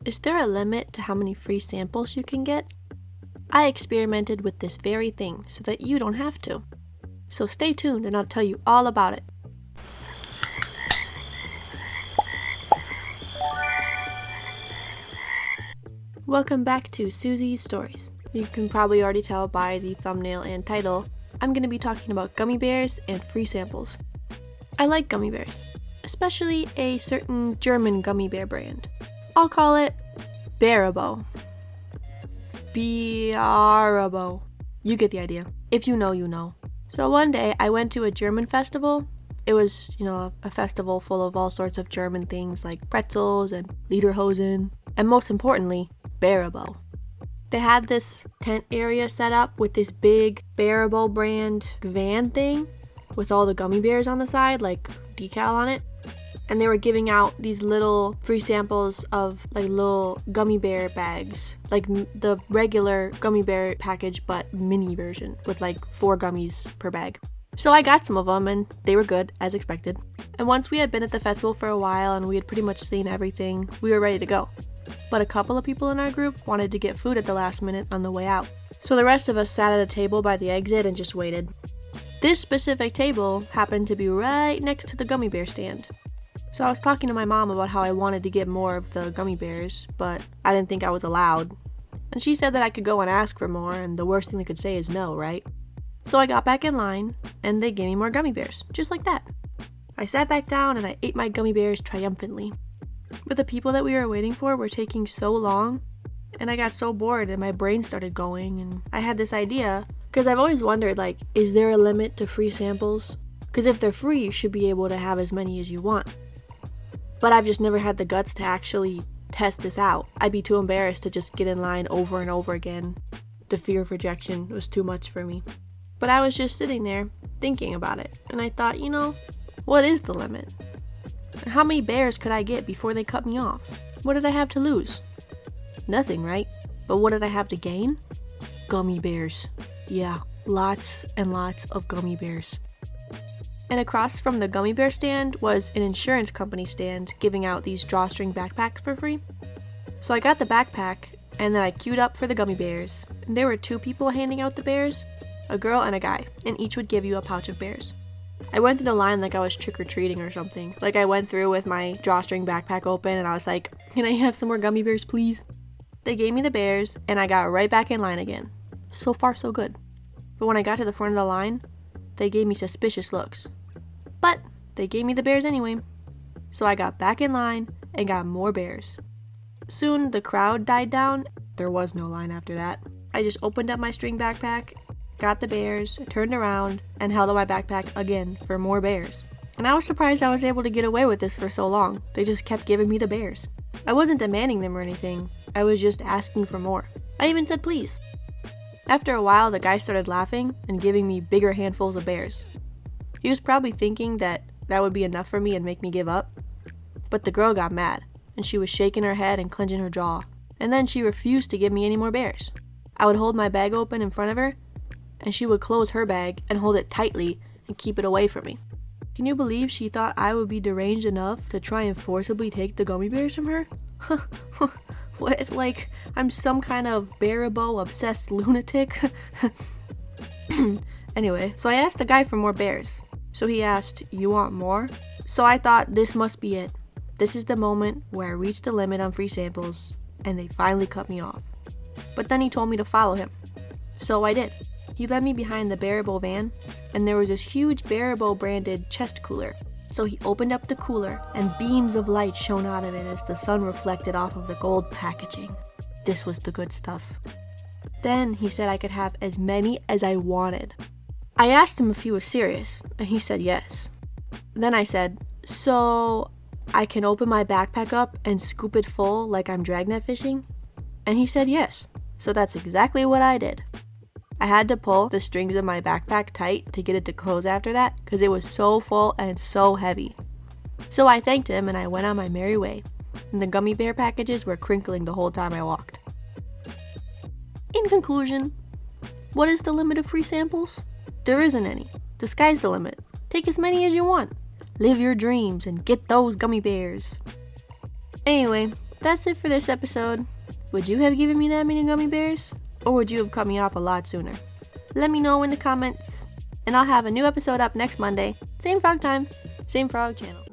Is there a limit to how many free samples you can get? I experimented with this very thing so that you don't have to. So stay tuned and I'll tell you all about it. Welcome back to Susie's Stories. You can probably already tell by the thumbnail and title, I'm going to be talking about gummy bears and free samples. I like gummy bears, especially a certain German gummy bear brand. I'll call it Bearibo. Bearibo. You get the idea. If you know, you know. So one day I went to a German festival. It was, a festival full of all sorts of German things like pretzels and lederhosen, and most importantly, Bearibo. They had this tent area set up with this big Bearibo brand van thing with all the gummy bears on the side, like decal on it. And they were giving out these little free samples of like little gummy bear bags, like the regular gummy bear package but mini version with like 4 gummies per bag. So I got some of them and they were good as expected. And once we had been at the festival for a while and we had pretty much seen everything, we were ready to go. But a couple of people in our group wanted to get food at the last minute on the way out. So the rest of us sat at a table by the exit and just waited. This specific table happened to be right next to the gummy bear stand. So I was talking to my mom about how I wanted to get more of the gummy bears, but I didn't think I was allowed. And she said that I could go and ask for more, and the worst thing they could say is no, right? So I got back in line, and they gave me more gummy bears, just like that. I sat back down and I ate my gummy bears triumphantly. But the people that we were waiting for were taking so long, and I got so bored and my brain started going, and I had this idea, because I've always wondered, is there a limit to free samples? Because if they're free, you should be able to have as many as you want. But I've just never had the guts to actually test this out. I'd be too embarrassed to just get in line over and over again. The fear of rejection was too much for me. But I was just sitting there thinking about it, and I thought, what is the limit? How many bears could I get before they cut me off? What did I have to lose? Nothing, right? But what did I have to gain? Gummy bears. Yeah, lots and lots of gummy bears. And across from the gummy bear stand was an insurance company stand giving out these drawstring backpacks for free. So I got the backpack, and then I queued up for the gummy bears. And there were 2 people handing out the bears, a girl and a guy, and each would give you a pouch of bears. I went through the line like I was trick-or-treating or something. Like I went through with my drawstring backpack open and I was like, can I have some more gummy bears, please? They gave me the bears and I got right back in line again. So far, so good. But when I got to the front of the line, they gave me suspicious looks. But they gave me the bears anyway. So I got back in line and got more bears. Soon the crowd died down. There was no line after that. I just opened up my string backpack, got the bears, turned around, and held out my backpack again for more bears. And I was surprised I was able to get away with this for so long. They just kept giving me the bears. I wasn't demanding them or anything. I was just asking for more. I even said please. After a while, the guy started laughing and giving me bigger handfuls of bears. He was probably thinking that would be enough for me and make me give up. But the girl got mad, and she was shaking her head and clenching her jaw. And then she refused to give me any more bears. I would hold my bag open in front of her, and she would close her bag and hold it tightly and keep it away from me. Can you believe she thought I would be deranged enough to try and forcibly take the gummy bears from her? What, like I'm some kind of Bearibo obsessed lunatic? Anyway, so I asked the guy for more bears. So he asked, you want more? So I thought this must be it. This is the moment where I reached the limit on free samples and they finally cut me off. But then he told me to follow him. So I did. He led me behind the Bearibo van, and there was this huge Bearibo branded chest cooler. So he opened up the cooler, and beams of light shone out of it as the sun reflected off of the gold packaging. This was the good stuff. Then he said I could have as many as I wanted. I asked him if he was serious, and he said yes. Then I said, so I can open my backpack up and scoop it full like I'm dragnet fishing? And he said yes. So that's exactly what I did. I had to pull the strings of my backpack tight to get it to close after that because it was so full and so heavy. So I thanked him and I went on my merry way, and the gummy bear packages were crinkling the whole time I walked. In conclusion, what is the limit of free samples? There isn't any. The sky's the limit. Take as many as you want. Live your dreams and get those gummy bears. Anyway, That's it for this episode. Would you have given me that many gummy bears? Or would you have cut me off a lot sooner? Let me know in the comments. And I'll have a new episode up next Monday. Same frog time, same frog channel.